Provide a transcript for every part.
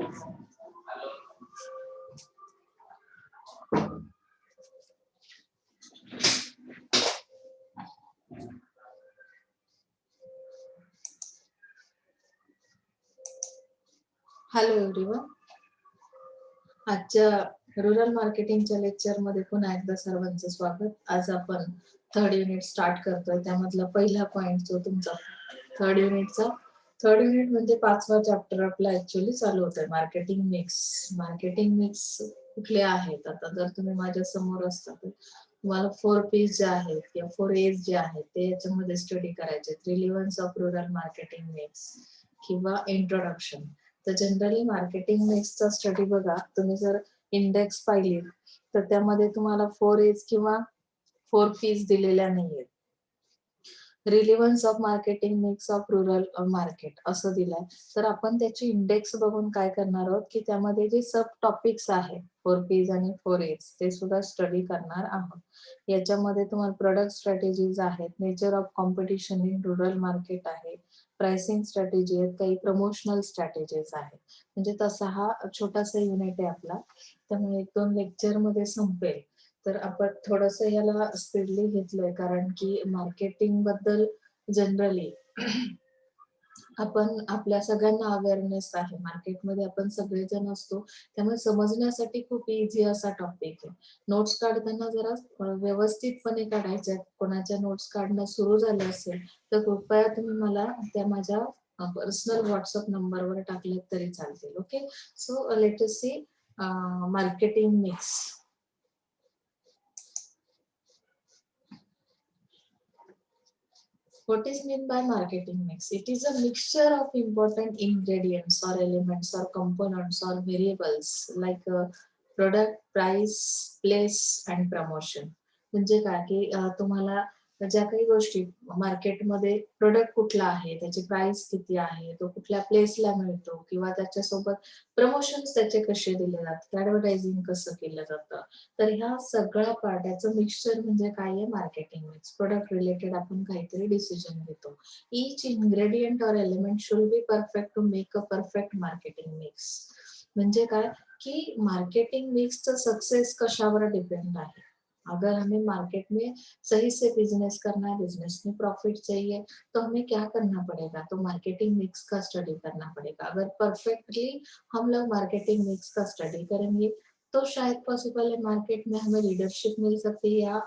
Hello everyone. आजच्या rural मार्केटिंगच्या लेक्चरमध्ये पुन्हा एकदा सर्वांचं स्वागत. आज आपण थर्ड युनिट स्टार्ट करतोय. त्यामधला पहिला पॉइंट जो तुमचा थर्ड युनिट म्हणजे 5वा चॅप्टर आपला ऍक्च्युअली चालू होतोय, मार्केटिंग मिक्स. मार्केटिंग मिक्स कुठले आहेत? आता जर तुम्ही माझ्या समोर असता तर तुम्हाला 4 P's जे आहेत किंवा 4 A's जे आहेत ते याच्यामध्ये स्टडी करायचे. Relevance of rural marketing mix किंवा इंट्रोडक्शन. तर जनरली मार्केटिंग मिक्सचा स्टडी बघा, तुम्ही जर इंडेक्स पाहिली तर त्यामध्ये तुम्हाला 4 A's किंवा 4 P's दिलेल्या नाहीयेत. Relevance of marketing mix of rural market असं दिलंय. तर आपण त्याची इंडेक्स बघून काय करणार आहोत की त्यामध्ये जे सब टॉपिक्स आहेत 4 P's आणि 4 A's ते सुद्धा स्टडी करणार आहोत. याच्यामध्ये तुम्हाला प्रोडक्ट स्ट्रॅटेजीज आहेत, nature of competition in rural market आहे, प्राइसिंग स्ट्रॅटेजी आहेत, काही प्रमोशनल स्ट्रॅटेजीज आहेत. म्हणजे तसा हा छोटासा युनिट आहे आपला. त्यामुळे 1-2 लेक्चर मध्ये संपेल. तर आपण थोडस याला स्पीडली घेतलंय कारण की मार्केटिंग बद्दल जनरली आपण आपल्या सगळ्यांना अवेअरनेस आहे. मार्केटमध्ये आपण सगळेजण असतो, त्यामुळे समजण्यासाठी खूप इझी असा टॉपिक आहे. नोट्स काढताना जरा व्यवस्थितपणे काढायच्या. कोणाच्या नोट्स काढणं सुरू झालं असेल तर कृपया तुम्ही मला त्या माझ्या पर्सनल व्हॉट्सअप नंबरवर टाकलेत तरी चालतील. Okay, so let us see marketing mix. What is meant by marketing mix? It is a mixture of important ingredients or elements or components or variables like product, price, place and promotion. म्हणजे काय की तुम्हाला ज्या काही गोष्टी मार्केटमध्ये product कुठला आहे, त्याची प्राइस किती आहे, तो कुठल्या प्लेसला मिळतो किंवा त्याच्यासोबत प्रमोशन्स त्याचे कसे दिले जातात, ऍडव्हर्टायझिंग कसं केलं जातं. तर ह्या सगळ्या पार्ट्याचं मिक्सचर म्हणजे काय आहे? Marketing mix. प्रोडक्ट रिलेटेड आपण काहीतरी डिसिजन घेतो. Each ingredient or element should be perfect to make a perfect marketing mix. म्हणजे काय की मार्केटिंग मिक्सचं सक्सेस कशावर डिपेंड आहे? अगर हमें मार्केट में सही से बिजनेस करना है, बिजनेस में प्रॉफिट चाहिए, तो हमें क्या करना पड़ेगा? तो मार्केटिंग मिक्स का स्टडी करना पड़ेगा. अगर परफेक्टली हम लोग मार्केटिंग मिक्स का स्टडी करेंगे तो शायद पॉसिबल है मार्केट में हमें लीडरशिप मिल सकती है या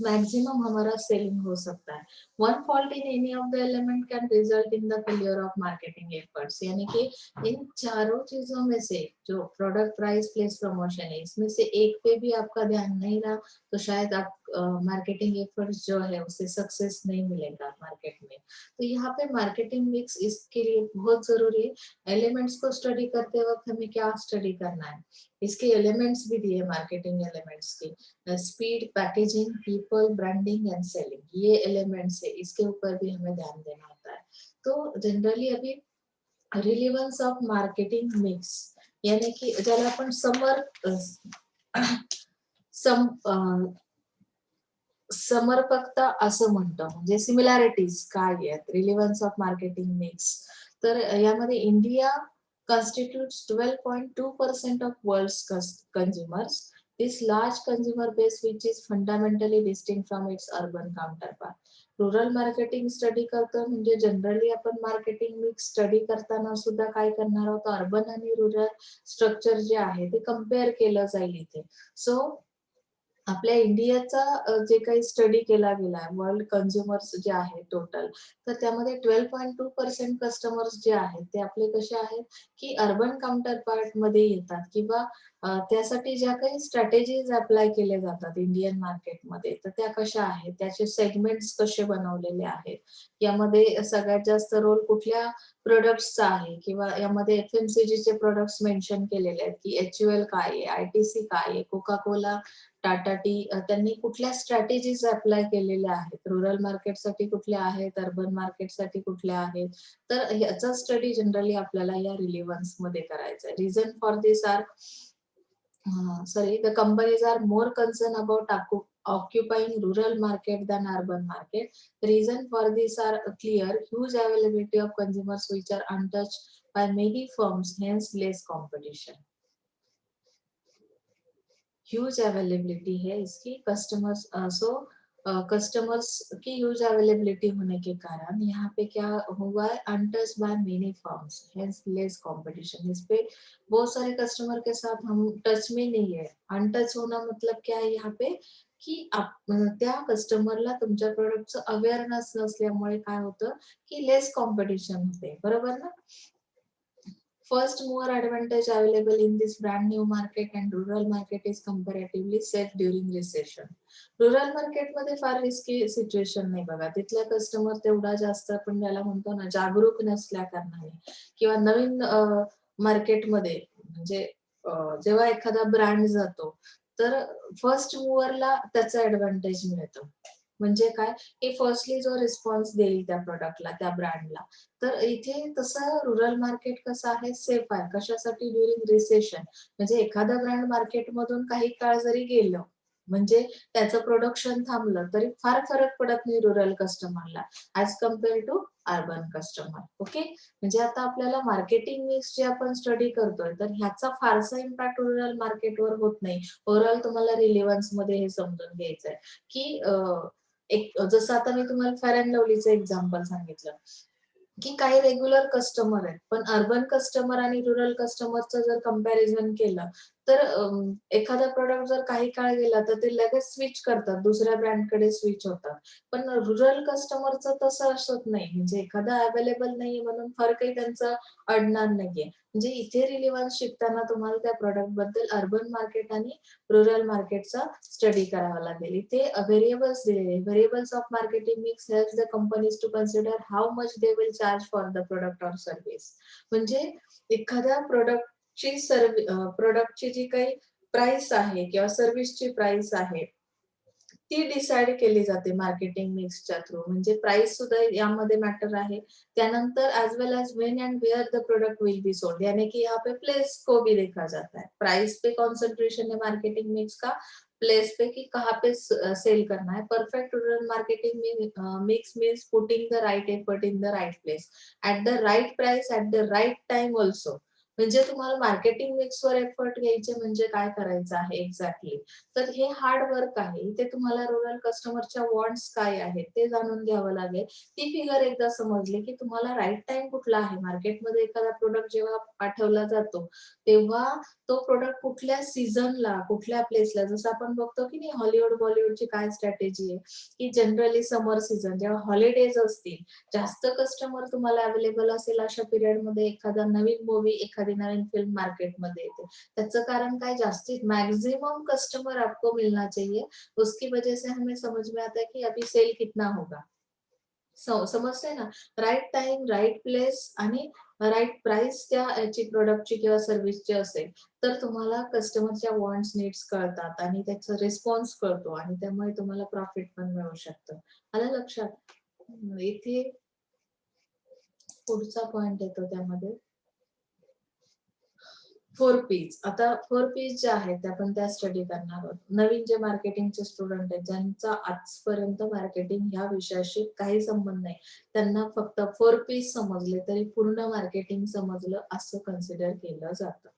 मैक्सिमम हमारा सेलिंग हो सकता है. One fault in any of the element can result in the failure of marketing efforts. यानी कि इन चारों चीजों में से जो प्रोडक्ट, प्राइस, प्लेस, प्रमोशन है, इसमें से एक पे भी आपका ध्यान नहीं रहा तो शायद आप मार्केटिंग एफर्ट्स जो है उसे सक्सेस नहीं मिलेगा मार्केट में. तो यहाँ पे मार्केटिंग मिक्स इसके लिए बहुत जरूरी है. एलिमेंट्स को स्टडी करते वक्त हमें क्या स्टडी करना है? इसके एलिमेंट्स भी दिए मार्केटिंग एलिमेंट्स के, speed, packaging, people, branding and selling. ये एलिमेंट्स है, इसके ऊपर भी हमें ध्यान देना होता है. तो जनरली अभी रिलेव्हन्स ऑफ मार्केटिंग मिक्स यानी की ज्याला आपण समर्पकता असं म्हणतो. म्हणजे सिमिलॅरिटीज काय आहेत रिलेव्हन्स ऑफ मार्केटिंग मिक्स? तर यामध्ये India constitutes 12.2% of world's consumers. This large consumer base, which is fundamentally distinct from its urban counterpart. Rural marketing study करतो म्हणजे जनरली आपण मार्केटिंग मिक्स स्टडी करताना सुद्धा काय करणार आहोत? अर्बन आणि रुरल स्ट्रक्चर जे आहे ते कम्पेअर केलं जाईल इथे. सो आपल्या इंडियाचा जे काही स्टडी केला गेला वर्ल्ड कन्झ्युमर्स जे आहे टोटल, तर त्यामध्ये 12.2% कस्टमर्स जे आहेत ते आपले कसे आहेत की अर्बन काउंटर पार्ट मध्ये येतात किंवा त्यासाठी ज्या काही स्ट्रॅटेजीज अप्लाय केले जातात इंडियन मार्केटमध्ये तर त्या कशा आहेत, त्याचे सेगमेंट्स कसे बनवलेले आहेत, यामध्ये सगळ्यात जास्त रोल कुठल्या प्रोडक्ट्सचा आहे किंवा यामध्ये FMCG चे प्रोडक्ट्स मेन्शन केलेले आहेत की HUL काय आहे, ITC काय आहे, कोका कोला, टाटा टी, त्यांनी कुठल्या स्ट्रॅटेजीज अप्लाय केलेल्या आहेत, रुरल मार्केटसाठी कुठल्या आहेत, अर्बन मार्केटसाठी कुठल्या आहेत. तर याचा स्टडी जनरली आपल्याला या रिलेव्हन्स मध्ये करायचा आहे. Reason for this are sorry, the companies are more concerned about occupying rural market than urban market. Reason for this are clear: huge availability of consumers which are untouched by many firms, hence less competition. Huge availability है इसकी, customers so customers की huge availability होने के कारण यहाँ पे क्या हुआ है, untouched by many firms hence less competition. इस पे बहुत सारे कस्टमर के साथ हम टच में नहीं है। अनटच होना मतलब क्या आहे यहाँ पे, की त्या कस्टमरला तुमच्या प्रोडक्टचं अवेअरनेस नसल्यामुळे काय होतं की लेस कॉम्पिटिशन होते, बरोबर ना। First mover advantage available in this brand new market and rural market is comparatively safe during recession. Rural market मध्ये फार रिस्की सिच्युएशन नाही बघा, तिथला कस्टमर तेवढा जास्त आपण ज्याला म्हणतो ना जागरूक नसल्या कारणाने किंवा नवीन मार्केटमध्ये म्हणजे जेव्हा एखादा ब्रँड जातो तर फर्स्ट मूवरला त्याचा ऍडव्हान्टेज मिळतो। म्हणजे काय की फर्स्टली जो रिस्पॉन्स देईल त्या प्रोडक्टला, त्या ब्रँडला, तर इथे तसं रुरल मार्केट कसं आहे, सेफ आहे। कशासाठी, ड्युरिंग रिसेशन, म्हणजे एखादा ब्रँड मार्केटमधून काही काळ जरी गेलं म्हणजे त्याचं प्रोडक्शन थांबलं तरी फार फरक पडत नाही रुरल कस्टमरला as compare to urban customer. Okay, म्हणजे आता आपल्याला मार्केटिंग मिक्स जे आपण स्टडी करतोय तर ह्याचा फारसा इम्पॅक्ट रुरल मार्केटवर होत नाही। ओव्हरऑल तुम्हाला रिलेव्हन्स मध्ये हे समजून घ्यायचंय की एक जसं आता मी तुम्हाला फेअर अँड लवलीचं एक्झाम्पल सांगितलं की काही रेग्युलर कस्टमर आहेत, पण अर्बन कस्टमर आणि रुरल कस्टमरचं जर कंपॅरिझन केलं तर एखादा प्रोडक्ट जर काही काळ गेला तर ते लगेच स्विच करतात, दुसऱ्या ब्रँडकडे स्विच होतात। पण रुरल कस्टमरचं तसं असत नाही, म्हणजे एखादा अवेलेबल नाहीये म्हणून फरकही त्यांचा अडणार नाहीये। म्हणजे इथे रिलेव्हन्स शिकताना तुम्हाला त्या प्रोडक्ट बद्दल अर्बन मार्केट आणि रुरल मार्केटचा स्टडी करावा लागेल। इथे व्हेरिएबल्स दिलेले, variables of marketing mix helps the companies to consider how much they will charge for the product or service. म्हणजे एखाद्या प्रोडक्टची जी काही प्राइस आहे किंवा सर्व्हिसची प्राइस आहे ती डिसाइड केली जाते मार्केटिंग मिक्सच्या थ्रू। म्हणजे प्राइस सुद्धा यामध्ये मॅटर आहे। त्यानंतर as well as when and where the product will be sold, यानी कि यहाँ पे प्लेस को भी देखा जाता है। प्राइस पे कॉन्सेंट्रेशन है मार्केटिंग मिक्स का, प्लेस पे कि कहाँ पे सेल करना है। Perfect rural marketing mix means putting the right effort in the right place at the right price at the right time also. म्हणजे तुम्हाला मार्केटिंग मिक्सवर एफर्ट घ्यायचे म्हणजे काय करायचं आहे एक्झॅक्टली, तर हे हार्ड वर्क आहे। इथे तुम्हाला रुरल कस्टमरच्या वॉन्ट्स काय आहेत ते जाणून घ्यावं लागेल। ती फिगर एकदा समजली की तुम्हाला राईट टाइम कुठला आहे, मार्केटमध्ये एखादा प्रोडक्ट जेव्हा पाठवला जातो तेव्हा तो प्रोडक्ट कुठल्या सीझनला, कुठल्या प्लेसला, जसं आपण बघतो की नाही हॉलिवूड बॉलिवूडची काय स्ट्रॅटेजी आहे की जनरली समर सीझन जेव्हा हॉलिडेज असतील, जास्त कस्टमर तुम्हाला अवेलेबल असेल अशा पिरियडमध्ये एखादा नवीन मूवी, एखादी नवीन फिल्म मार्केटमध्ये येते। त्याचं कारण काय, जास्ती मैक्सिमम कस्टमर आपको मिलना चाहिए, उसकी वजह से हमें समझ में आता है कि अभी सेल कितना होगा। समजतंय ना, राइट टाइम, राइट प्लेस आणि राइट प्राइस त्या याची प्रोडक्टची किंवा सर्व्हिसची असेल तर तुम्हाला कस्टमरच्या वॉन्ट्स नीड्स कळतात आणि त्याचा रिस्पॉन्स कळतो आणि त्यामुळे तुम्हाला प्रॉफिट पण मिळू शकतं। आलं लक्षात। इथे पुढचा पॉइंट येतो त्यामध्ये 4 पीज। आता 4 पीज जे आहेत ते आपण त्या स्टडी करणार आहोत। नवीन जे मार्केटिंगचे स्टुडंट आहेत ज्यांचा आजपर्यंत मार्केटिंग ह्या विषयाशी काही संबंध नाही, त्यांना फक्त 4 पीज समजले तरी पूर्ण मार्केटिंग समजलं असं कन्सिडर केलं जातं।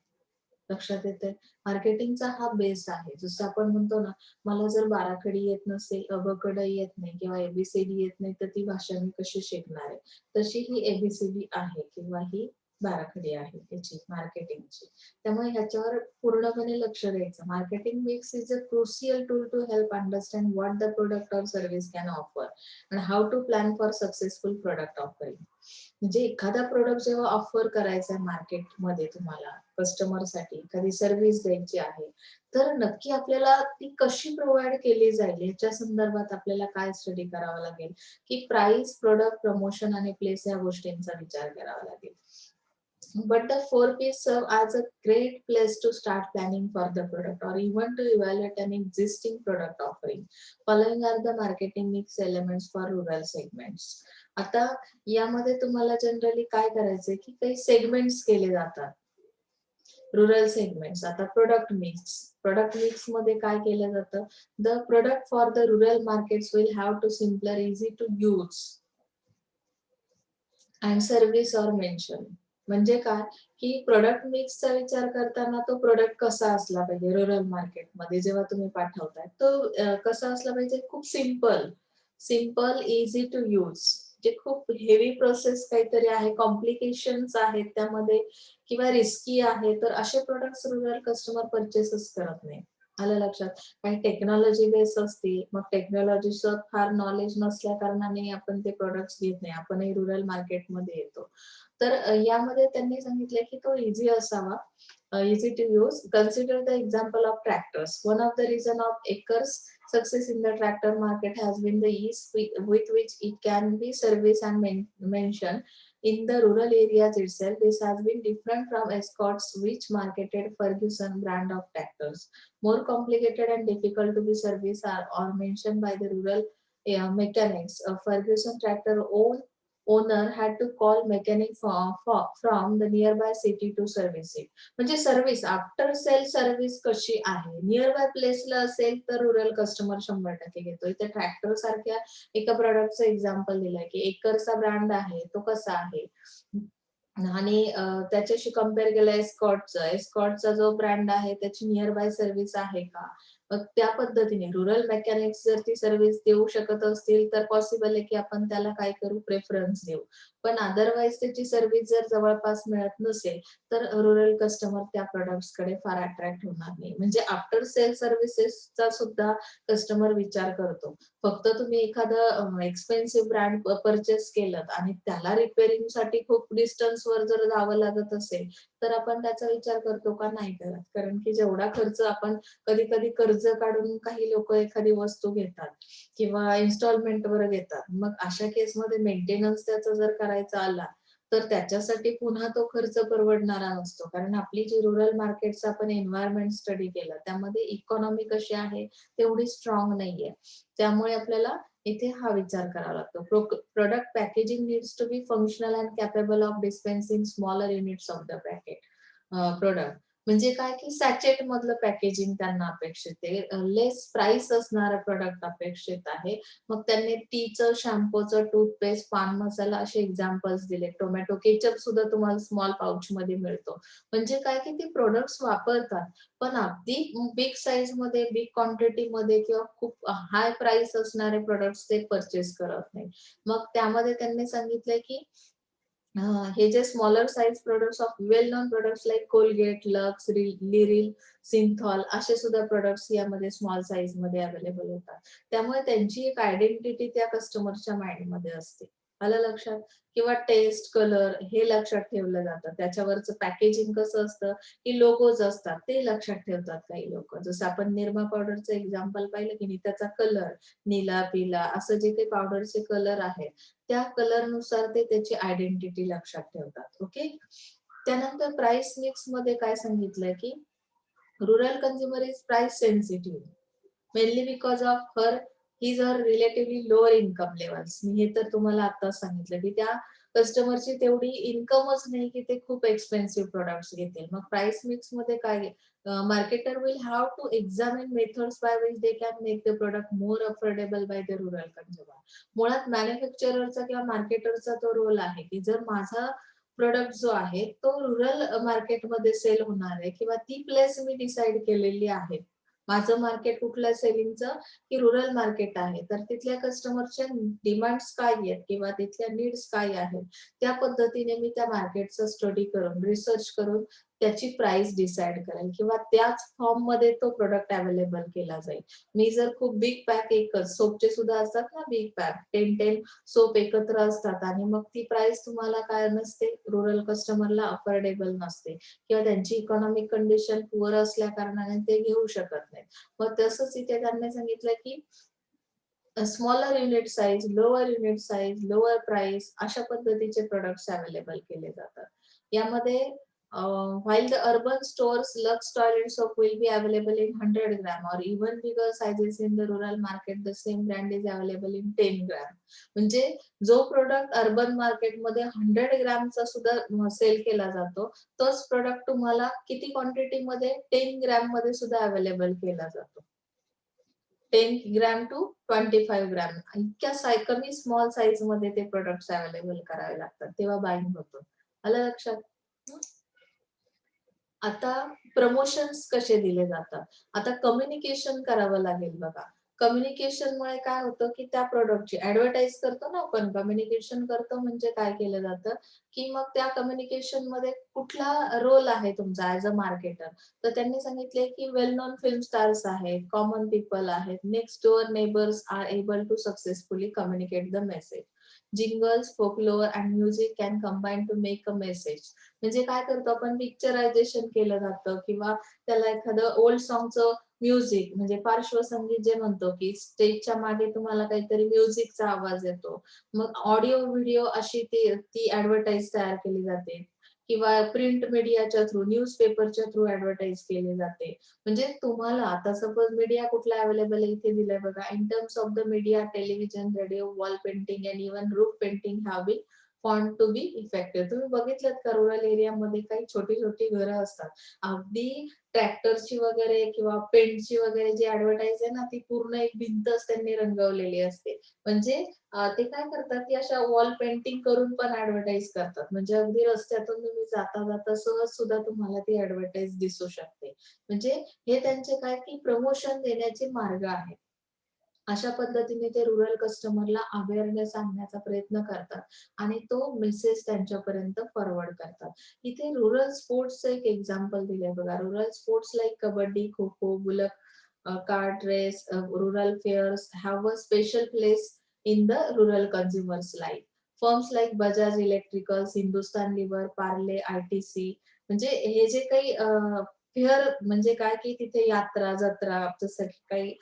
लक्षात येतंय? मार्केटिंगचा हा बेस आहे। जसं आपण म्हणतो ना, मला जर बाराखडी येत नसेल, अ ब क ड येत नाही किंवा एबीसीडी येत नाही तर ती भाषा मी कशी शिकणार आहे? तशी ही एबीसीडी आहे किंवा ही बाराखडी आहे त्याची मार्केटिंगची। त्यामुळे ह्याच्यावर पूर्णपणे लक्ष द्यायचं। Marketing mix is a crucial tool to help understand what the product or service can offer and how to plan for successful product offering. म्हणजे एखादा प्रोडक्ट जेव्हा ऑफर करायचा आहे मार्केटमध्ये तुम्हाला कस्टमरसाठी, एखादी सर्व्हिस द्यायची आहे, तर नक्की आपल्याला ती कशी प्रोव्हाइड केली जाईल याच्या संदर्भात आपल्याला काय स्टडी करावा लागेल की प्राइस, प्रोडक्ट, प्रमोशन आणि प्लेस या गोष्टींचा विचार करावा लागेल। But the 4 P's serve as a great place to start planning for the product or even to evaluate an existing product offering. Following are the marketing mix elements for rural segments. आता यामध्ये तुम्हाला generally काय करायचंय की काही segments केले जातात। Rural segments. आता प्रोडक्ट मिक्स मध्ये काय केलं जातं, the product for the rural markets will have to simpler, easy to use and service or mention. म्हणजे काय, की प्रोडक्ट मिक्सचा विचार करताना तो प्रोडक्ट कसा असला पाहिजे रुरल मार्केटमध्ये जेव्हा तुम्ही पाठवताय तो कसा असला पाहिजे, खूप सिम्पल इझी टू यूज. जे खूप हेवी प्रोसेस काहीतरी आहे, कॉम्प्लिकेशन्स आहेत त्यामध्ये किंवा रिस्की आहे, तर असे प्रोडक्ट्स रुरल कस्टमर परचेसच करत नाही. आलं लक्षात. काही टेक्नॉलॉजी बेस असतील, मग टेक्नॉलॉजीचं फार नॉलेज नसल्या कारणाने आपण ते प्रोडक्ट्स घेत नाही, आपणही रुरल मार्केटमध्ये येतो. तर यामध्ये त्यांनी सांगितलं की तो इझी असावा, easy to use. Consider the example of tractors. One of the reason of Acres' success in the tractor market has been the ease with which it can be serviced and mentioned in the rural areas itself. This has been different from Escorts, which marketed Ferguson brand of tractors. More complicated and difficult to be serviced or mentioned by the rural mechanics. A Ferguson tractor owner had to call mechanic from the nearby city to service it. म्हणजे service, after sale service कशी आहे, near by प्लेसला असेल तर rural customer 100% घेतो. इथे tractor सारख्या एका प्रॉडक्टचं example दिलंय की एकरचा ब्रँड आहे तो कसा आहे आणि त्याच्याशी कम्पेअर केलं एस्कॉर्टचा जो ब्रँड आहे त्याची नियर बाय सर्व्हिस आहे का. मग त्या पद्धतीने रुरल मेकॅनिक्स जर ती सर्व्हिस देऊ शकत असतील तर पॉसिबल आहे की आपण त्याला काय करू, प्रेफरन्स देऊ. पण अदरवाईज त्याची सर्व्हिस जर जवळपास मिळत नसेल तर रुरल कस्टमर त्या प्रोडक्ट्स कडे फार अट्रॅक्ट होणार नाही. म्हणजे आफ्टर सेल सर्व्हिसेसचा सुद्धा कस्टमर विचार करतो. फक्त तुम्ही एखादं एक्सपेन्सिव्ह ब्रँड परचेस केलं आणि त्याला रिपेअरिंगसाठी खूप डिस्टन्सवर जर जावं लागत असेल तर आपण त्याचा विचार करतो का, नाही करत. कारण की जेवढा खर्च आपण कधी कधी कर्ज काढून काही लोक एखादी वस्तू घेतात किंवा इन्स्टॉलमेंटवर घेतात, मग अशा केसमध्ये मेंटेनन्स त्याचा जर करायचा आला तर त्याच्यासाठी पुन्हा तो खर्च परवडणारा नसतो. कारण आपली जी रुरल मार्केटचा आपण एन्व्हायरमेंट स्टडी केलं त्यामध्ये इकॉनॉमी कशी आहे तेवढी स्ट्रॉंग नाहीये. त्यामुळे आपल्याला इथे हा विचार करावा लागतो. Product packaging needs to be functional and capable of dispensing smaller units of the packet product. म्हणजे काय की सॅचेट मधलं पॅकेजिंग त्यांना अपेक्षित आहे, लेस प्राइस असणारं प्रोडक्ट अपेक्षित आहे. मग त्यांनी टीचं, शॅम्पूचं, टूथपेस्ट, पान मसाला असे एक्झाम्पल्स दिले. टोमॅटो केचप सुद्धा तुम्हाला स्मॉल पाउच मध्ये मिळतो. म्हणजे काय की ते प्रोडक्ट्स वापरतात पण अगदी बिग साईज मध्ये, बिग क्वांटिटी मध्ये किंवा खूप हाय प्राइस असणारे प्रोडक्ट्स ते परचेस करत नाही. मग त्यामध्ये त्यांनी सांगितलंय की हे जे smaller size products of well known products like Colgate, Lux, Liril, Cinthol असे सुद्धा प्रोडक्ट्स यामध्ये स्मॉल साईज मध्ये अवेलेबल होतात. त्यामुळे त्यांची एक आयडेंटिटी त्या कस्टमरच्या माइंड मध्ये असते. आलं लक्षात. किंवा टेस्ट, कलर हे लक्षात ठेवलं जातं. त्याच्यावरचं पॅकेजिंग कसं असतं की लोगोज असतात ते लक्षात ठेवतात काही लोक. जसं आपण निरमा पावडरचं एक्झाम्पल पाहिलं की नाही, त्याचा कलर निळा, पिला असं जे काही पावडरचे कलर आहेत त्या कलर नुसार ते त्याची आयडेंटिटी लक्षात ठेवतात. ओके. त्यानंतर प्राइस मिक्स मध्ये काय सांगितलंय की rural consumer is price sensitive mainly because of her relatively lower income levels. मी हे तर तुम्हाला आताच सांगितलं की त्या कस्टमरची तेवढी इन्कमच नाही की ते खूप एक्सपेन्सिव्ह प्रोडक्ट्स घेतील. मग प्राइस मिक्स मध्ये काय, marketer will have to examine methods by which they can make the product more affordable by the rural consumer. मुळात मॅन्युफॅक्चररचा किंवा मार्केटरचा तो रोल आहे की जर माझा प्रोडक्ट जो आहे तो रुरल मार्केटमध्ये सेल होणार आहे किंवा ती प्लेस मी डिसाईड केलेली आहे, माझं मार्केट कुठल्या सेलिंगचं की रुरल मार्केट आहे, तर तिथल्या कस्टमरच्या डिमांड्स काय आहेत किंवा तिथल्या नीड्स काय आहेत त्या पद्धतीने मी त्या मार्केटचा स्टडी करून, रिसर्च करून त्याची प्राइस डिसाईड करेल किंवा त्याच फॉर्म मध्ये तो प्रोडक्ट अवेलेबल केला जाईल. मी जर खूप बिग पॅक, एकच सोपचे सुद्धा असतात ना बिग पॅक, 10 सोप एकत्र असतात आणि मग ती प्राइस तुम्हाला काय नसते, रुरल कस्टमरला अफोर्डेबल नसते किंवा त्यांची इकॉनॉमिक कंडिशन पुअर असल्या कारणाने ते घेऊ शकत नाही. मग तसंच इथे त्यांनी सांगितलं की smaller unit size, lower price अशा पद्धतीचे प्रोडक्ट्स अवेलेबल केले जातात. यामध्ये While the urban stores, Lux toilet soap will be available in 100 gram or even bigger sizes in the rural market, the same brand is available in 10 gram. म्हणजे जो product urban मार्केटमध्ये 100 ग्रॅमचा सुद्धा sale केला जातो, तोच प्रोडक्ट तुम्हाला किती quantity मध्ये 10 ग्रॅम मध्ये सुद्धा अवेलेबल केला जातो. 10 ग्रॅम टू 25 ग्रॅम इतक्या कमी स्मॉल साईज मध्ये ते प्रोडक्ट्स अवेलेबल करावे लागतात, तेव्हा बाईंग होतं. आलं लक्षात? आता प्रमोशन्स कसे दिले जातात? आता कम्युनिकेशन करावं लागेल बघा. कम्युनिकेशनमुळे काय होतं, की त्या प्रॉडक्टची ॲडव्हर्टाइज करतो ना आपण, कम्युनिकेशन करतो म्हणजे काय केलं जातं, की मग त्या कम्युनिकेशनमध्ये कुठला रोल आहे तुमचा ॲज अ मार्केटर. तर त्यांनी सांगितले, की वेल नोन फिल्म स्टार्स आहेत, कॉमन पीपल आहेत, next door neighbours are able to successfully communicate the message. Jingles, folklore and music can combine to make a message. म्हणजे काय करतो आपण, पिक्चरायझेशन केलं जातं किंवा त्याला एखादं ओल्ड सॉन्गचं म्युझिक म्हणजे पार्श्वसंगीत जे म्हणतो, की स्टेजच्या मागे तुम्हाला काहीतरी म्युझिकचा आवाज येतो. मग ऑडिओ व्हिडिओ अशी ती ती ॲडव्हर्टाइज तयार केली जाते किंवा प्रिंट मीडियाच्या थ्रू, न्यूजपेपरच्या थ्रू ॲडव्हर्टाइज केली जाते. म्हणजे तुम्हाला आता सपोज मीडिया कुठला अवेलेबल आहे इथे दिलंय बघा. In terms of the media, television, radio, wall painting and even roof painting have been found to be effective. तुम्ही बघितलंत का रुरल एरियामध्ये काही छोटी-छोटी घरं असतात. अगदी ट्रॅक्टरची वगैरे किंवा पेंटची वगैरे जी ॲडव्हर्टाइज आहे ना, ती पूर्ण एक भिंतच त्यांनी रंगवलेली असते. म्हणजे ते काय करतात, की अशा वॉल पेंटिंग करून पण ॲडव्हर्टाइज करतात. म्हणजे अगदी रस्त्यातून तुम्ही जाता-जाता सहज सुद्धा तुम्हाला ती ॲडव्हर्टाइज दिसू शकते. म्हणजे हे त्यांचे काय, की प्रमोशन देण्याचे मार्ग आहेत. अशा पद्धतीने ते रुरल कस्टमरला अवेअरनेस आणण्याचा प्रयत्न करतात आणि तो मेसेज त्यांच्यापर्यंत फॉरवर्ड करतात. इथे रुरल स्पोर्ट्सचं एक एक्झाम्पल दिलंय बघा. Rural sports like kabaddi, kho-kho, bullock cart race, rural fairs have a special place in the rural consumers' life. Firms like Bajaj Electricals, Hindustan Lever, Parle, ITC म्हणजे हे जे काही फेअर म्हणजे काय की तिथे यात्रा, जत्रा जसं की काही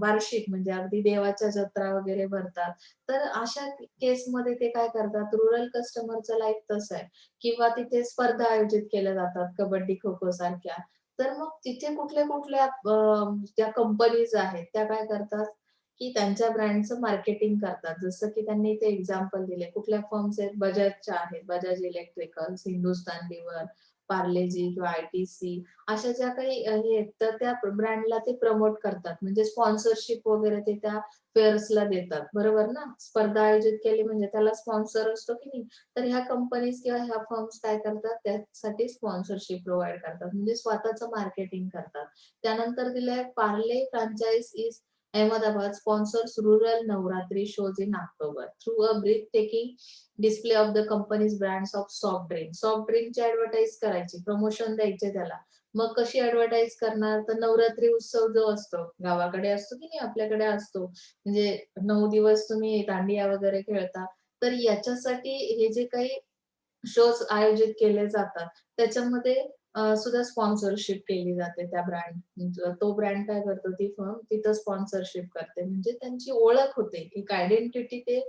वार्षिक म्हणजे अगदी देवाच्या जत्रा वगैरे भरतात. तर अशा केसमध्ये ते काय करतात, रुरल कस्टमरचं लाईफ तसं आहे किंवा तिथे स्पर्धा आयोजित केल्या जातात कबड्डी, खो-खो सारख्या. तर मग तिथे कुठल्या-कुठल्या ज्या कंपनीज आहेत त्या काय करतात, की त्यांच्या ब्रँडचं मार्केटिंग करतात. जसं की त्यांनी ते एक्झाम्पल दिले. कुठल्या फर्म्स आहेत, बजाजच्या आहेत, बजाज इलेक्ट्रिकल्स, हिंदुस्तान लिव्हर, पार्लेजी किंवा आय-टी-सी अशा ज्या काही हे आहेत, तर त्या ब्रँडला ते प्रमोट करतात. म्हणजे स्पॉन्सरशिप वगैरे ते त्या फेअर्सला देतात. बरोबर ना? स्पर्धा आयोजित केली म्हणजे त्याला स्पॉन्सर असतो की नाही? तर ह्या कंपनीज किंवा ह्या फर्म्स काय करतात, त्यासाठी स्पॉन्सरशिप प्रोव्हाईड करतात. म्हणजे स्वतःचं मार्केटिंग करतात. त्यानंतर दिलंय Parle franchise is Ahmedabad sponsors rural Navratri shows in October through a breathtaking display of the company's brands of soft drink. Soft ड्रिंकची ॲडव्हर्टाइज करायची, प्रमोशन द्यायचे त्याला. मग कशी ॲडव्हर्टाइज करणार? तर नवरात्री उत्सव जो असतो, गावाकडे असतो की नाही आपल्याकडे असतो. म्हणजे 9 दिवस तुम्ही दांडिया वगैरे खेळता. तर याच्यासाठी हे जे काही शोज आयोजित केले जातात, त्याच्यामध्ये सुद्धा स्पॉन्सरशिप केली जाते त्या ब्रँड तो ब्रँड काय करतो ती फर्म तिथं स्पॉन्सरशिप करते. म्हणजे त्यांची ओळख होते. एक आयडेंटिटी ते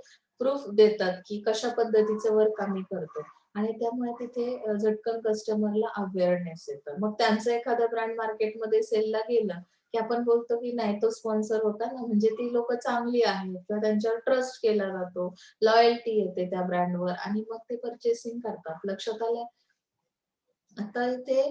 प्रूफ देतात, की कशा पद्धतीचं वर्क आम्ही करतो. आणि त्यामुळे तिथे झटकन कस्टमरला अवेअरनेस येतं. मग त्यांचं एखादं ब्रँड मार्केटमध्ये सेलला गेलं, की आपण बोलतो, की नाही तो स्पॉन्सर होता ना, म्हणजे ती लोकं चांगली आहेत किंवा त्यांच्यावर ट्रस्ट केला जातो. लॉयल्टी येते त्या ब्रँडवर आणि मग ते पर्चेसिंग करतात. लक्षात आलं? आता इथे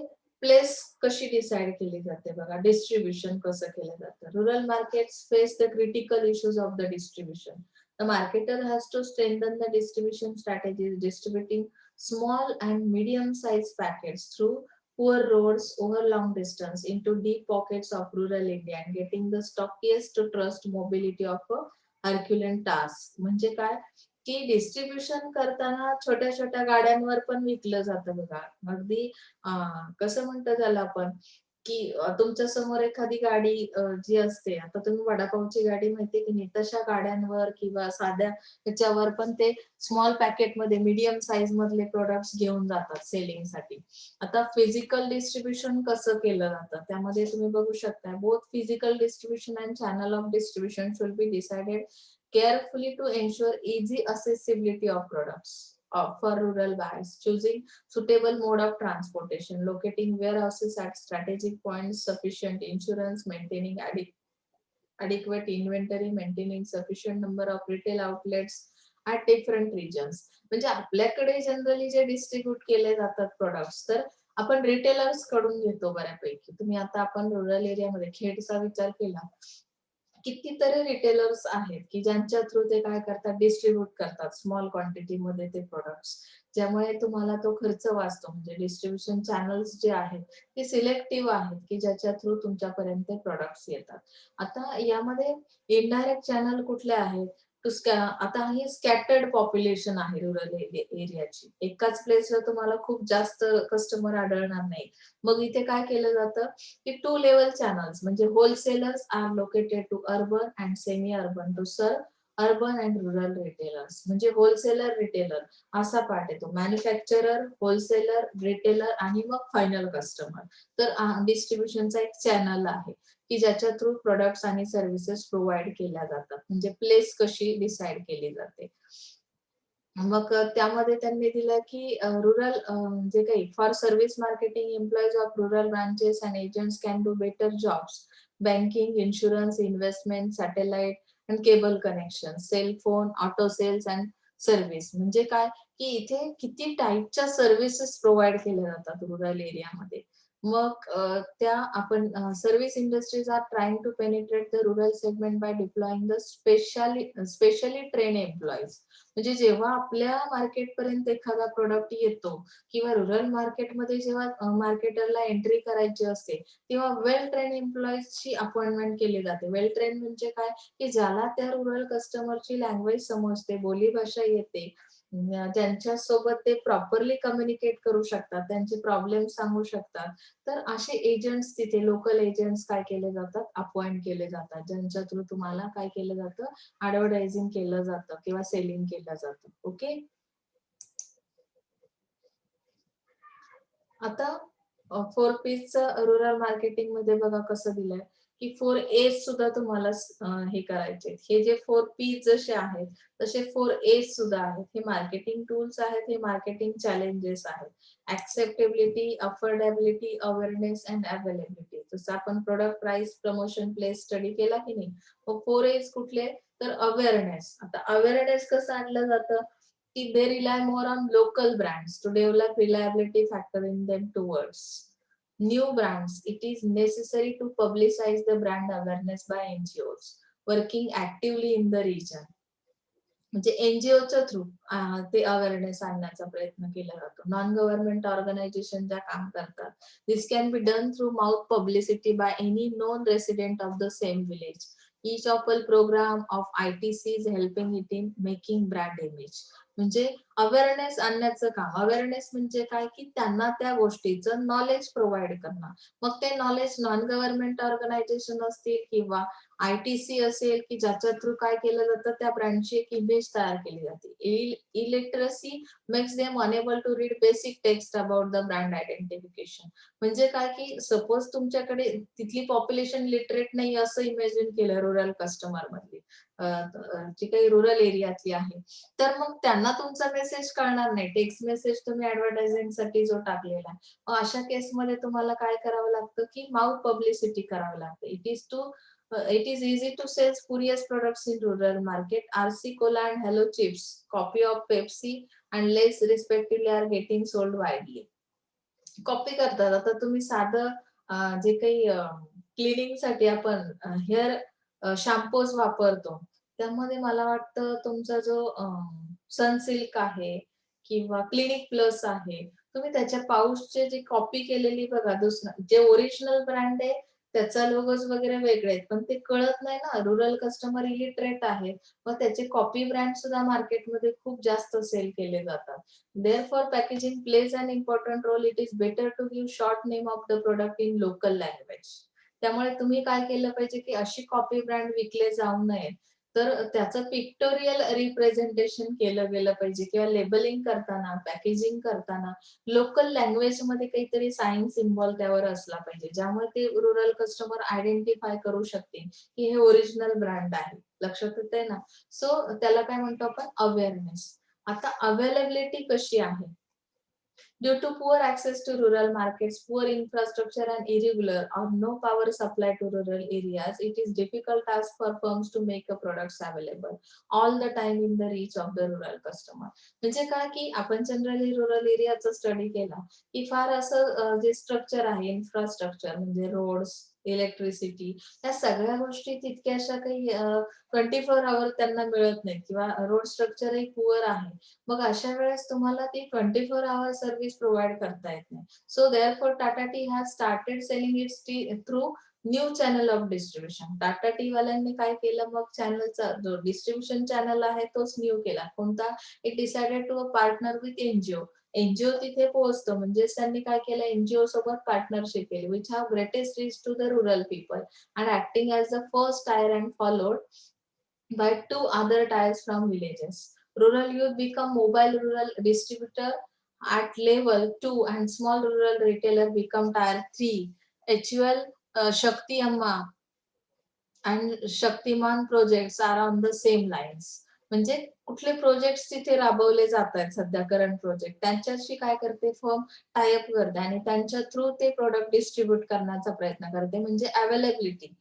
प्लेस कशी डिसाईड केली जाते बघा, डिस्ट्रिब्युशन कसं केलं जातं. Rural markets face the critical issues of the distribution. The marketer has to strengthen the distribution strategies, distributing small and medium-sized packets through poor roads over long distance into deep pockets of rural India and getting the stockiest to trust mobility of a Herculean task. म्हणजे काय? की distribution करताना छोट्या-छोट्या गाड्यांवर पण विकलं जातं बघा. अगदी कसं म्हणतो त्याला आपण, की तुमच्या समोर एखादी गाडी जी असते, आता तुम्ही वडापावची गाडी माहिती की नाही, तशा गाड्यांवर किंवा साध्या ह्याच्यावर पण ते स्मॉल पॅकेटमध्ये मीडियम साइज मधले प्रॉडक्ट्स घेऊन जातात सेलिंगसाठी. आता फिजिकल डिस्ट्रिब्युशन कसं केलं जातं, त्यामध्ये तुम्ही बघू शकता both physical distribution and channel of distribution should be decided carefully to ensure easy accessibility of products. for rural buyers, choosing suitable mode of transportation, locating warehouses at strategic points, sufficient insurance, maintaining adequate inventory, maintaining sufficient number of retail outlets at different regions. म्हणजे आपल्याकडे generally जे distribute केले जातात products तर आपण retailers कडून घेतो बऱ्यापैकी. तुम्ही आता आपण रुरल एरियामध्ये खेडचा विचार केला कितीतरी रिटेलर्स आहेत की ज्यांच्या थ्रू ते काय करतात डिस्ट्रीब्यूट करतात स्मॉल क्वांटिटी मध्ये ते प्रोडक्ट्स ज्यामुळे तुम्हाला तो खर्च वाचतो म्हणजे डिस्ट्रीब्युशन चॅनल्स जे आहेत ते सिलेक्टिव्ह आहेत की ज्याच्या थ्रू तुमच्यापर्यंत प्रोडक्ट्स येतात. आता यामध्ये इनडायरेक्ट चॅनल कुठले आहेत आता ही स्कॅटर्ड पॉप्युलेशन आहे रुरल एरियाची एकाच प्लेसला तुम्हाला खूप जास्त कस्टमर आढळणार नाही. मग इथे काय केलं जातं की 2 level channels म्हणजे wholesalers are located to urban and semi urban to serve urban and rural retailers म्हणजे होलसेलर रिटेलर असा पार्ट येतो मॅन्युफॅक्चरर होलसेलर रिटेलर आणि मग फायनल कस्टमर. तर डिस्ट्रीब्युशनचा एक चॅनल आहे की ज्याच्या थ्रू प्रोडक्ट्स आणि सर्व्हिसेस प्रोव्हाइड केल्या जातात म्हणजे प्लेस कशी डिसाइड केली जाते. मग त्यामध्ये त्यांनी दिलं की रुरल जे काही for service marketing employees of rural branches and agents can do better jobs banking insurance investment satellite and cable connection cell phone auto sales and service म्हणजे काय की इथे किती टाईपच्या सर्व्हिसेस प्रोव्हाइड केल्या जातात रुरल एरियामध्ये. मग त्या आपण service industries are trying to penetrate the rural segment by deploying the specially train employees म्हणजे जेव्हा आपल्या मार्केट पर्यंत एखादा प्रोडक्ट येतो किंवा रुरल मार्केटमध्ये जेव्हा मार्केटरला एंट्री करायची असते तेव्हा वेल ट्रेन एम्प्लॉईजची अपॉइंटमेंट केली जाते. वेल ट्रेन म्हणजे काय की ज्याला त्या रुरल कस्टमरची लँग्वेज समजते बोली भाषा येते ज्यांच्या सोबत ते प्रॉपरली कम्युनिकेट करू शकतात त्यांचे प्रॉब्लेम सांगू शकतात तर असे एजंट्स तिथे लोकल एजंट्स काय केले जातात अपॉइंट केले जातात ज्यांच्या थ्रू तुम्हाला काय केलं जातं ऍडव्हर्टायझिंग केलं जातं किंवा सेलिंग केलं जातं. ओके आता 4P's रुरल मार्केटिंग मध्ये बघा कसं दिलंय की 4A's सुद्धा तुम्हाला हे करायचे हे जे 4P जसे आहेत तसे 4A's सुद्धा आहेत. हे मार्केटिंग टूल्स आहेत हे मार्केटिंग चॅलेंजेस आहेत. ऍक्सेप्टेबिलिटी अफोर्डेबिलिटी अवेअरनेस अँड अवेलेबिलिटी जसं आपण product price promotion place study केला की नाही मग 4A's कुठले तर अवेअरनेस. आता अवेअरनेस कसं आणलं जातं they rely more on local brands to develop reliability factor in them towards new brands. It is necessary to publicize the brand awareness by NGOs working actively in the region. म्हणजे एनजीओच्या through ते awareness आणण्याचा प्रयत्न केला जातो. Non government organisation ज्या काम करतात this can be done through mouth publicity by any known resident of the same village. Each of all program of ITC is helping it in making brand image. म्हणजे awareness आणण्याचं काम. Awareness म्हणजे काय की त्यांना त्या गोष्टीचं नॉलेज प्रोव्हाइड करणं. मग ते नॉलेज नॉन गव्हर्नमेंट ऑर्गनायझेशन असतील किंवा ITC असेल की ज्याच्या थ्रू काय केलं जातं त्या ब्रँडची एक इमेज तयार केली जाते. Illiteracy makes them enable to read basic text about the brand identification. म्हणजे काय की सपोज तुमच्याकडे तिथली पॉप्युलेशन लिटरेट नाही असं इमॅजिन केलं रुरल कस्टमर मधली जी काही रुरल एरियातली आहे तर मग त्यांना तुमचा मेसेज कळणार नाही. टेक्स्ट मेसेज तुम्ही ऍडव्हर्टायझिंग साठी जो टाकलेला आहे अशा केसमध्ये तुम्हाला काय करावं लागतं की माउथ पब्लिसिटी करावं लागतं. It is easy to sell spurious products in rural market. RC Cola and Hello Chips, copy of Pepsi and Lay's respectively are getting sold widely. Copy करतात. आता तुम्ही साधं जे काही क्लिनिंग साठी आपण हेअर शॅम्पूज वापरतो त्यामध्ये मला वाटतं तुमचा जो सनसिल्क आहे किंवा क्लिनिक प्लस आहे तुम्ही त्याच्या पाऊचचे जे कॉपी केलेली बघा दुसरं जे ओरिजिनल ब्रँड आहे त्याचा लोगोज वगैरे वेगळे आहेत पण ते कळत नाही ना रुरल कस्टमर इलिटरेट आहे मग त्याचे कॉपी ब्रँड सुद्धा मार्केटमध्ये खूप जास्त सेल केले जातात. Therefore, packaging plays an important role. It is better to give short name of the product in local language. त्यामुळे तुम्ही काय केलं पाहिजे की अशी कॉपी ब्रँड विकले जाऊ नये तर त्याचं पिक्टोरियल रिप्रेझेंटेशन केलं गेलं पाहिजे किंवा लेबलिंग करताना पॅकेजिंग करताना लोकल लँग्वेज मध्ये काहीतरी साइन सिम्बॉल त्यावर असला पाहिजे ज्यामुळे ते रुरल कस्टमर आयडेंटिफाय करू शकतील की हे ओरिजिनल ब्रँड आहे. लक्षात येते ना. सो त्याला काय म्हणतो आपण अवेअरनेस. आता अवेलेबिलिटी कशी आहे? Due to poor access to rural markets, poor infrastructure and irregular or no power supply to rural areas, it is difficult task for firms to make a products available all the time in the reach of the rural customer. म्हणजे काय की आपण generally rural एरियाचा study केला की फार असं जे structure आहे इन्फ्रास्ट्रक्चर म्हणजे रोड्स, इलेक्ट्रिसिटी या सगळ्या गोष्टी तितक्याशा काही 24 आवर त्यांना मिळत नाही किंवा रोड स्ट्रक्चरही पुअर आहे. मग अशा वेळेस तुम्हाला ती 24 आवर सर्व्हिस प्रोव्हाईड करता येत नाही. So therefore Tata T has started selling it's T through new channel of distribution. Tata T वाल्यांनी काय केलं मग चॅनलचा जो डिस्ट्रीब्युशन चॅनल आहे तोच न्यू केला. कोणता? It decided to partner with NGO. NGO तिथे पोहोचतो म्हणजेच त्यांनी काय केलं एनजीओ सोबत पार्टनरशिप केली which have greatest reach to the rural people and acting as the first tier and followed by two other tiers from villages. Rural youth become mobile rural distributor at level 2 and small rural retailer become tier 3. HUL, Shakti Amma and Shaktiman projects are on the same lines. म्हणजे कुठले projects तिथे राबवले जात आहेत सध्या current project त्यांच्याशी काय करते फर्म टायअप करते आणि त्यांच्या थ्रू ते प्रोडक्ट डिस्ट्रीब्यूट करण्याचा प्रयत्न करते म्हणजे अवेलेबिलिटी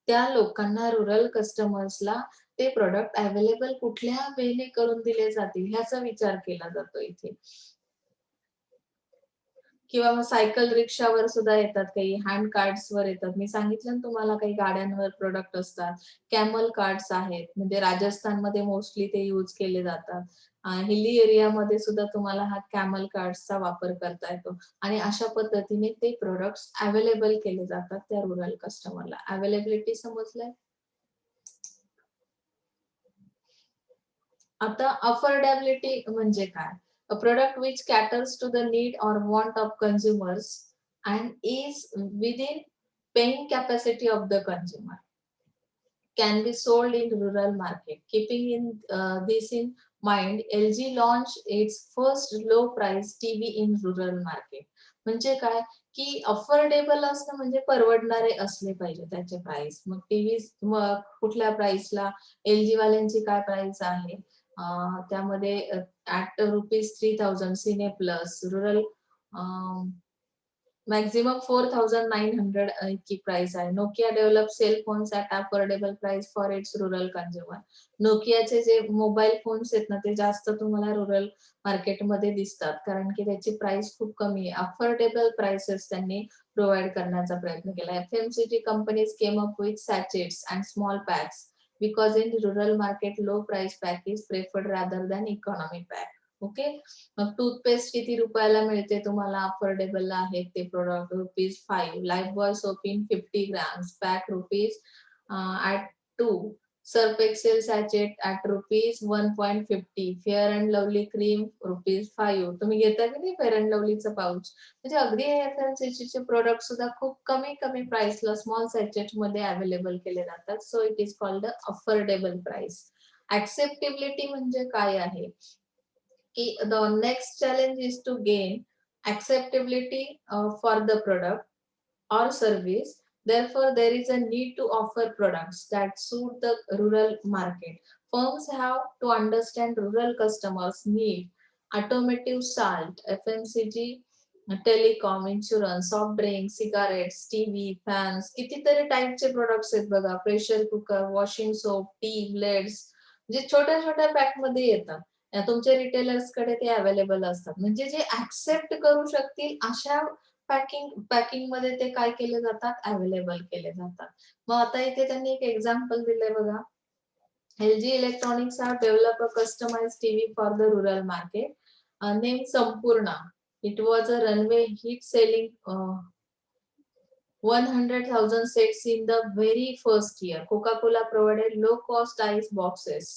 त्या लोकांना रुरल कस्टमर्सला ते प्रोडक्ट अवेलेबल कुठल्या वेने करून दिले जातील ह्याचा विचार केला जातो इथे. किंवा मग सायकल रिक्षावर सुद्धा येतात काही हँड कार्ड्सवर येतात. मी सांगितलं ना तुम्हाला काही गाड्यांवर प्रोडक्ट असतात. कॅमल कार्ड्स आहेत म्हणजे राजस्थानमध्ये मोस्टली ते यूज केले जातात. हिली एरियामध्ये सुद्धा तुम्हाला हा कॅमल कार्ड्सचा वापर करता येतो आणि अशा पद्धतीने ते प्रोडक्ट्स अवेलेबल केले जातात त्या रुरल कस्टमरला. अवेलेबिलिटी समजलंय? आता अफोर्डेबिलिटी म्हणजे काय? A product which caters to the need or want of consumers and is within paying capacity of the consumer can be sold in rural market. Keeping in this in mind, LG launched its first low price TV in rural market. म्हणजे काय की affordable असणं म्हणजे परवडणारे असले पाहिजे त्याचे price. मग टीव्ही मग कुठल्या प्राइसला एलजी वाल्यांची काय प्राइस आहे त्यामध्ये at ₹3000 cine plus rural maximum 4900 की प्राइस आहे. Nokia develop cell phones at affordable price for its rural consumer. नोकियाचे जे मोबाईल फोन्स आहेत ना ते जास्त तुम्हाला रुरल मार्केटमध्ये दिसतात कारण की त्याची प्राइस खूप कमी आहे. अफोर्डेबल प्राइसेस त्यांनी प्रोव्हाइड करण्याचा प्रयत्न केला. FMCG companies came up with sachets and small packs because in rural market low price pack is preferred rather than economy pack. Okay. मग टूथपेस्ट किती रुपयाला मिळते तुम्हाला अफोर्डेबल आहे ते product ₹5. Lifebuoy soap in 50 grams pack rupees at 2. Surf Excel sachet at ₹1.50. Fair and Lovely cream ₹5. तुम्ही घेता की नाही फेअर अँड लवलीचं पाऊच म्हणजे अगदी FMCG प्रोडक्ट सुद्धा खूप कमी कमी प्राइसला स्मॉल सॅचेट मध्ये अवेलेबल केले जातात. So it is called affordable price. Acceptability म्हणजे काय आहे की the next challenge is to gain acceptability for the product or service. Therefore, there is a need to offer products that suit the rural market. Firms have to understand rural customers' need. Automotive, salt, FMCG, telecom, insurance, soft drinks, cigarettes, TV, fans, कितीतरी टाईपचे products आहेत बघा. Pressure cooker, washing soap, T, blades म्हणजे छोट्या छोट्या pack मध्ये येतात. तुमच्या रिटेलर्सकडे ते अवेलेबल असतात. म्हणजे जे ऍक्सेप्ट करू शकतील अशा पॅकिंग मध्ये ते काय केले जातात अवेलेबल केले जातात. मग आता इथे त्यांनी एक एक्झाम्पल दिलंय बघा. LG Electronics have developed a customized TV for the rural market named Sampurna. It was a runway hit selling 100,000 sets in the very first year. Coca-Cola provided low cost ice boxes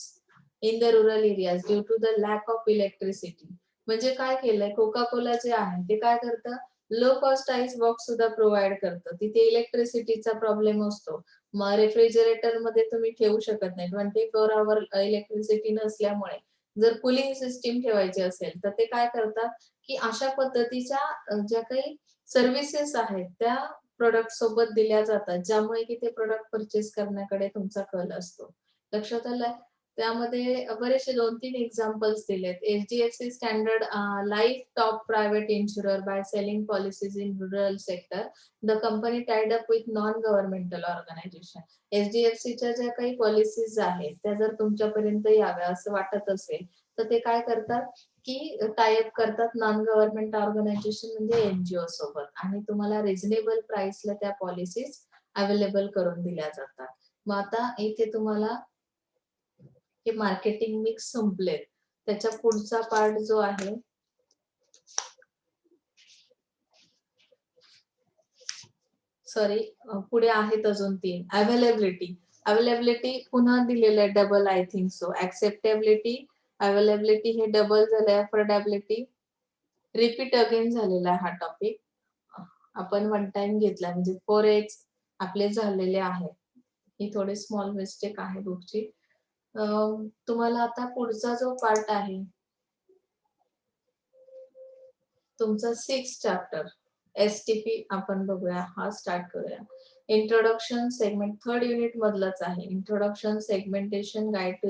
in the rural areas due to the lack of electricity. म्हणजे काय केलंय Coca Cola जे आहे ते काय करतं low cost ice box सुद्धा provide करतं. तिथे इलेक्ट्रिसिटीचा प्रॉब्लेम असतो. मग रेफ्रिजरेटर मध्ये तुम्ही ठेवू शकत नाही 24 आवर इलेक्ट्रिसिटी नसल्यामुळे जर कुलिंग सिस्टीम ठेवायची असेल तर ते काय करतात की अशा पद्धतीच्या ज्या काही सर्व्हिसेस आहेत त्या प्रोडक्ट सोबत दिल्या जातात ज्यामुळे की ते प्रोडक्ट परचेस करण्याकडे तुमचा कल असतो. लक्षात आलं? त्यामध्ये बरेचसे 2-3 एक्झाम्पल्स दिलेत. HDFC Standard Life top private insurer by selling policies in rural sector. The company tied up with non governmental organisation. HDFCच्या ज्या काही पॉलिसीज आहेत त्या जर तुमच्यापर्यंत याव्या असं वाटत असेल तर ते काय करतात की टाय अप करतात नॉन गव्हर्नमेंट ऑर्गनायझेशन म्हणजे NGO सोबत आणि तुम्हाला रिझनेबल प्राइसला त्या पॉलिसीज अवेलेबल करून दिल्या जातात. मग आता इथे तुम्हाला हे मार्केटिंग मिक्स संपलेत. त्याच्या पुढचा पार्ट जो आहे सॉरी पुढे आहेत अजून 3. अवेलेबिलिटी पुन्हा दिलेलं आहे double I think so. Acceptability, availability हे डबल झालंय. अफोर्डेबिलिटी रिपीट अगेन झालेला हा टॉपिक. आपण वन टाइम घेतला म्हणजे 4H आपले झालेले आहेत. ही थोडी स्मॉल मिस्टेक आहे बुकची. तुम्हाला आता पुढचा जो पार्ट आहे तुमचा 6 चॅप्टर STP आपण बघूया. हा स्टार्ट करूया. इंट्रोडक्शन सेगमेंट 3rd युनिट मधलंच आहे. Introduction, segmentation, guide to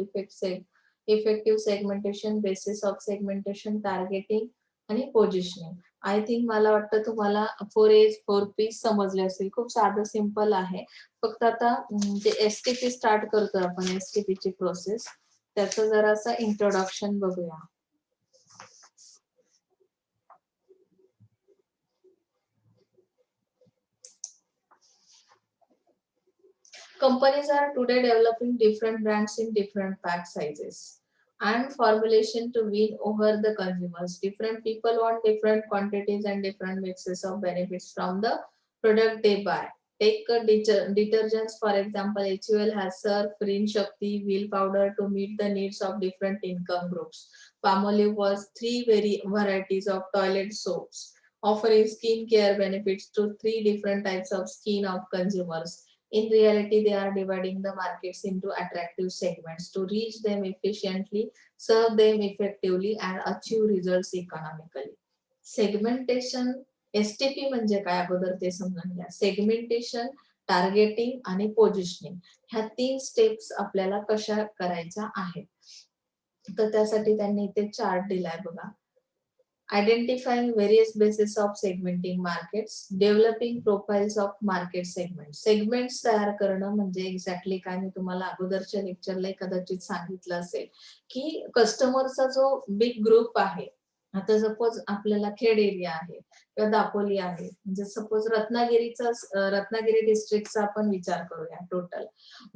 effective segmentation, basis of segmentation, targeting आणि पोझिशनिंग. आय थिंक मला वाटतं तुम्हाला 4A's 4P's समजले असतील. खूप साधं सिंपल आहे. फक्त आता जे STP स्टार्ट करतो आपण STP ची प्रोसेस त्याचं जरासं इंट्रोडक्शन बघूया. Companies are today developing different brands in different pack sizes and formulation to win over the consumers. Different people want different quantities and different mixes of benefits from the product they buy. Take detergents for example. HUL has Surf, Rin Shakti, Wheel powder to meet the needs of different income groups. Palmolive was 3 varieties of toilet soaps offering skin care benefits to 3 different types of skin of consumers. In reality, they are dividing the markets into attractive segments to reach them efficiently, serve them effectively, and achieve results economically. Segmentation, STP म्हणजे काय अगोदर ते समजून घ्या. Segmentation, targeting आणि positioning ह्या 3 steps आपल्याला कशा करायच्या आहेत. तर त्यासाठी त्यांनी इथे चार्ट दिलाय बघा. Identifying various bases of segmenting markets, developing profiles of market segments. Segments तयार करणं म्हणजे एक्झॅक्टली काय मी तुम्हाला अगोदरच्या लेक्चरला कदाचित सांगितलं असेल की कस्टमरचा जो बिग ग्रुप आहे. आता सपोज आपल्याला खेड एरिया आहे किंवा दापोली आहे म्हणजे सपोज रत्नागिरी डिस्ट्रिक्टचा आपण विचार करूया. टोटल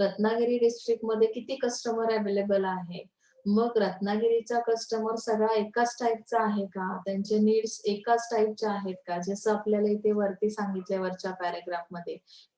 रत्नागिरी डिस्ट्रिक्ट मध्ये किती कस्टमर अवेलेबल आहे. मग रत्नागिरीचा कस्टमर सगळा एकाच टाईपचा आहे का, त्यांचे नीड्स एकाच टाईपचे आहेत का, जसं आपल्याला इथे वरती सांगितलंय वरच्या पॅराग्राफ मध्ये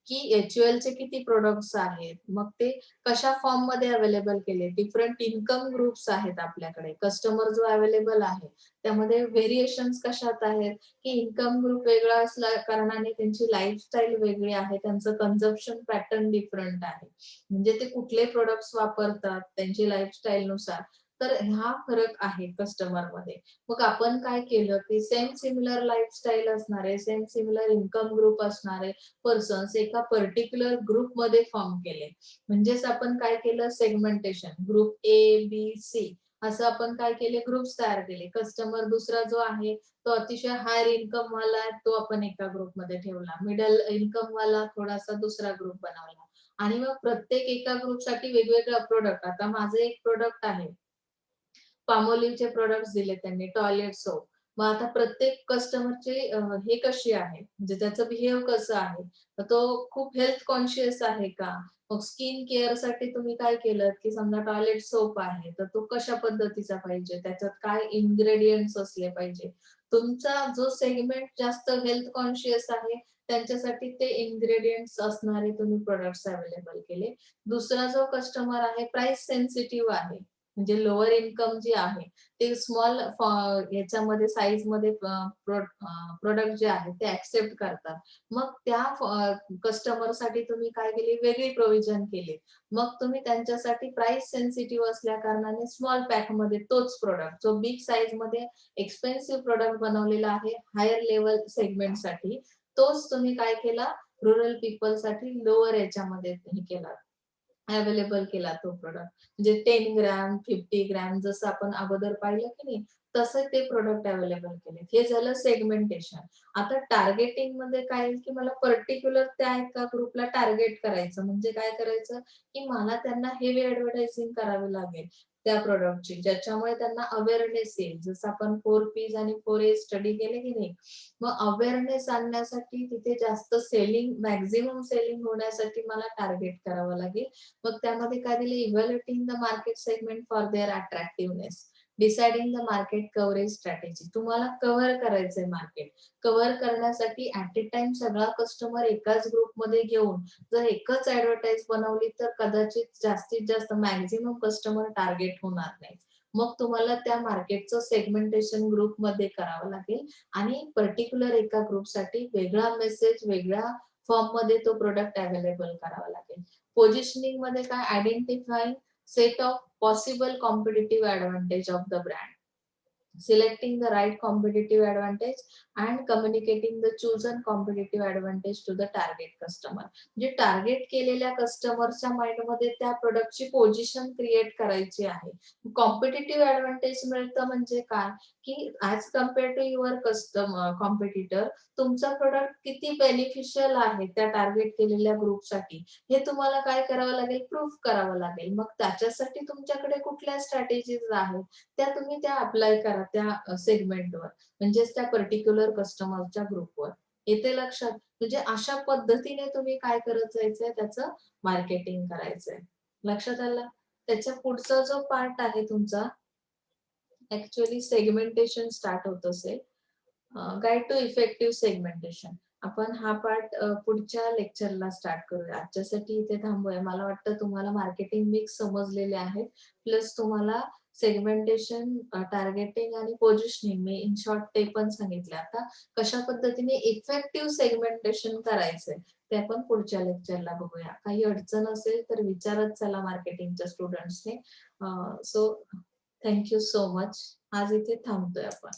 की HUL चे किती प्रोडक्ट्स आहेत, मग ते कशा फॉर्म मध्ये अवेलेबल केले. डिफरंट इन्कम ग्रुप्स आहेत आपल्याकडे. कस्टमर जो अवेलेबल आहे त्यामध्ये व्हेरिएशन्स कशात आहेत की इन्कम ग्रुप वेगळा असल्या कारणाने त्यांची लाईफस्टाईल वेगळी आहे, त्यांचं कन्झम्पशन पॅटर्न डिफरंट आहे. म्हणजे ते कुठले प्रोडक्ट्स वापरतात त्यांची लाईफस्टाईल नुसार. तर हा फरक आहे कस्टमर मध्ये. मग आपण काय केलं की सेम सिमिलर लाईफस्टाईल असणारे, सेम सिमिलर इन्कम ग्रुप असणारे पर्सन्स एका पर्टिक्युलर ग्रुप मध्ये फॉर्म केले. म्हणजेच आपण काय केलं सेगमेंटेशन. ग्रुप ABC असं आपण काय केले ग्रुप्स तयार केले. कस्टमर दुसरा जो आहे तो अतिशय हायर इन्कम वाला आहे तो आपण एका ग्रुपमध्ये ठेवला. मिडल इन्कम वाला थोडासा दुसरा ग्रुप बनवला आणि मग प्रत्येक एका ग्रुपसाठी वेगवेगळा प्रोडक्ट. आता माझं एक प्रोडक्ट आहे पामोलिव्हचे प्रोडक्ट्स दिले त्यांनी टॉयलेट सोप. मग आता प्रत्येक कस्टमरचे हे कशी आहे म्हणजे त्याचं बिहेव कसं आहे. तो खूप हेल्थ कॉन्शियस आहे का. मग स्किन केअर साठी तुम्ही काय केलं की समजा टॉयलेट सोप आहे तर तो कशा पद्धतीचा पाहिजे, त्याच्यात काय इन्ग्रेडियंट्स असले पाहिजे. तुमचा जो सेगमेंट जास्त हेल्थ कॉन्शियस आहे त्यांच्यासाठी ते इन्ग्रेडियंट्स असणारे तुम्ही प्रोडक्ट्स अवेलेबल केले. दुसरा जो कस्टमर आहे प्राइस सेन्सिटिव्ह आहे म्हणजे लोअर इन्कम जी आहे ते स्मॉल याच्यामध्ये साईज मध्ये प्रोडक्ट जे आहे ते ऍक्सेप्ट करतात. मग त्या कस्टमरसाठी तुम्ही काय केले वेगळी प्रोव्हिजन केली. मग तुम्ही त्यांच्यासाठी प्राइस सेन्सिटिव्ह असल्या कारणाने स्मॉल पॅक मध्ये तोच प्रोडक्ट जो बिग साईज मध्ये एक्सपेन्सिव्ह प्रोडक्ट बनवलेला आहे हायर लेवल सेगमेंट साठी तोच तुम्ही काय केला रुरल पीपल साठी लोअर याच्यामध्ये हे केला. अवेलेबल केला तो प्रोडक्ट. म्हणजे 10 ग्रॅम, 50 ग्रॅम जसं आपण अगोदर पाहिलं की नाही, तसं ते प्रोडक्ट अवेलेबल केले. हे झालं सेगमेंटेशन. आता टार्गेटिंगमध्ये काय येईल, की मला पर्टिक्युलर त्या एका ग्रुपला टार्गेट करायचं. म्हणजे काय करायचं, की मला त्यांना हेवी ॲडव्हर्टायझिंग करावी लागेल त्या प्रॉडक्टची, ज्याच्यामुळे त्यांना अवेअरनेस येईल. जसं आपण 4 पीज आणि 4 ए स्टडी केले की नाही, मग अवेअरनेस आणण्यासाठी तिथे जास्त सेलिंग, मॅक्सिमम सेलिंग होण्यासाठी मला टार्गेट करावं लागेल. मग त्यामध्ये काय दिले, evaluating the market segment for their attractiveness, deciding the market coverage strategy. तुम्हाला कव्हर करायचंय मार्केट. कव्हर करण्यासाठी ॲट अ टाइम सगळा कस्टमर एकाच ग्रुपमध्ये घेऊन जर एकच ॲडव्हर्टाइज बनवली तर कदाचित जास्तीत जास्त मॅक्सिमम कस्टमर टार्गेट होणार नाही. मग तुम्हाला त्या मार्केटचं सेगमेंटेशन ग्रुपमध्ये करावं लागेल आणि पर्टिक्युलर एका ग्रुपसाठी वेगळा मेसेज, वेगळ्या फॉर्ममध्ये तो प्रॉडक्ट अवेलेबल करावा लागेल. पोझिशनिंग मध्ये काय, identifying set of possible competitive advantage of the brand, selecting the right competitive advantage and communicating the chosen competitive advantage to the target customer. जे टार्गेट केलेल्या कस्टमरच्या माइंडमध्ये त्या प्रोडक्टची पोझिशन क्रिएट करायची आहे. कॉम्पिटिटिव्ह ऍडव्हान्टेज मिळतं म्हणजे काय, की as compare to your customer competitor तुमचा प्रोडक्ट किती बेनिफिशियल आहे त्या टार्गेट केलेल्या ग्रुपसाठी, हे तुम्हाला काय करावं लागेल, प्रूफ करावं लागेल. मग त्याच्यासाठी तुमच्याकडे कुठल्या स्ट्रॅटेजीज आहेत त्या तुम्ही त्या अप्लाय करा त्या सेगमेंटवर, म्हणजेच त्या पर्टिक्युलर कस्टमरच्या ग्रुपवर. येते लक्षात? म्हणजे अशा पद्धतीने तुम्ही काय करत जायचंय, त्याचं मार्केटिंग करायचंय. लक्षात आलं? त्याच्या पुढचा जो पार्ट आहे तुमचा, ऍक्च्युअली सेगमेंटेशन स्टार्ट होत असेल. Guide to effective segmentation. आपण हा पार्ट पुढच्या लेक्चरला स्टार्ट करूया. आजच्यासाठी इथे थांबूया. मला वाटतं तुम्हाला मार्केटिंग मिक्स समजलेले आहेत. प्लस तुम्हाला सेगमेंटेशन, टार्गेटिंग आणि पोझिशनिंग मी इन शॉर्ट ते पण सांगितलं. आता कशा पद्धतीने इफेक्टिव्ह सेगमेंटेशन करायचंय ते आपण पुढच्या लेक्चरला बघूया. काही अडचण असेल तर विचारत चला मार्केटिंगच्या स्टुडंट्सने. So thank you so much. आज इथे थांबतोय आपण.